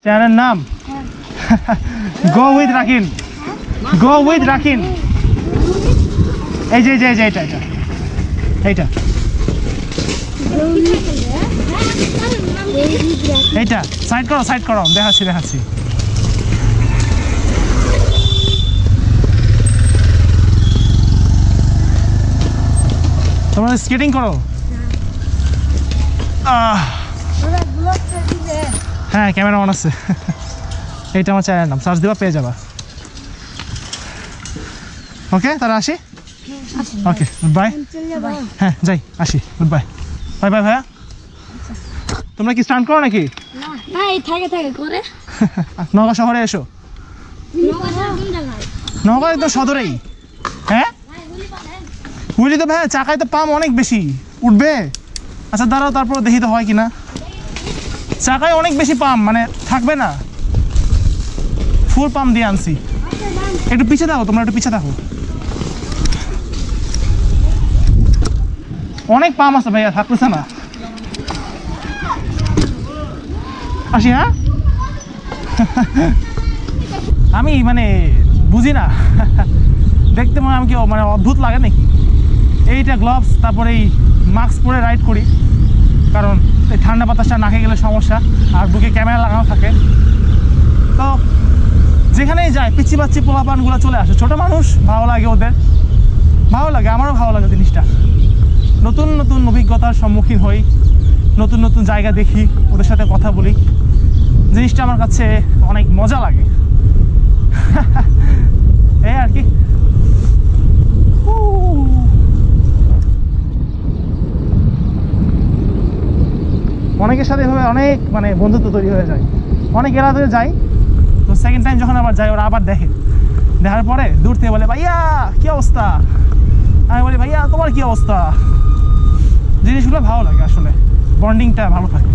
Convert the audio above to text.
চ্যানেলের নাম go with Rakin, go with Rakin. এই যে এইটা এইটা এইটা এইটা সাইড করো দেখাচ্ছি। তোমরা স্কেটিং করো? হ্যাঁ, ক্যামেরা অন আছে। এইটা আমার চ্যানেলের নাম, সার্চ দিবা পেয়ে যাবা। ওকে, তাহলে আসি। ওকে, গুড বাই। হ্যাঁ, যাই, আসি, গুড বাই। বাই বাই ভাইয়া। তোমরা কি স্টান্ট করো নাকি? না, এই থাকে করে। নওগাঁ শহরে এসো। নওগাঁ তো সদরেই। হ্যাঁ, বুঝলি তো ভাইয়া, চাকায় তো পাম অনেক বেশি উঠবে। আচ্ছা দাঁড়াও, তারপর দেখি তো হয় কিনা। চাকায় অনেক বেশি পাম, মানে থাকবে না, ফুল পাম দিয়ে আনছি। একটু পিছে থাকো, তোমরা একটু পিছে থাকো। অনেক পাম আছে ভাইয়া, থাকতেছে না। আসি। হ্যাঁ, আমি মানে বুঝি না, দেখতে মনে আমি কি মানে অদ্ভুত লাগে নাকি। এইটা গ্লাভস, তারপরে এই মাস্ক পরে রাইড করি, কারণ এই ঠান্ডা বাতাসটা নাকে গেলে সমস্যা, আর বুকে ক্যামেরা লাগানো থাকে। তো যেখানেই যায় পিচ্ছি পাচ্ছি পোলাপানগুলো চলে আসে। ছোটো মানুষ, ভালো লাগে ওদের, ভালো লাগে, আমারও ভালো লাগে জিনিসটা। নতুন নতুন অভিজ্ঞতার সম্মুখীন হই, নতুন নতুন জায়গা দেখি, ওদের সাথে কথা বলি, জিনিসটা আমার কাছে অনেক মজা লাগে। এই আর কি। অনেকের সাথে এভাবে অনেক মানে বন্ধুত্ব তৈরি হয়ে যায়। অনেক এলাকাতে যাই, তো সেকেন্ড টাইম যখন আবার যাই, ওরা আবার দেখে, দেখার পরে দূর থেকে বলে ভাইয়া কি অবস্থা, আমি বলি ভাইয়া তোমার কি অবস্থা। জিনিসগুলো ভালো লাগে, আসলে বন্ডিংটা ভালো থাকে।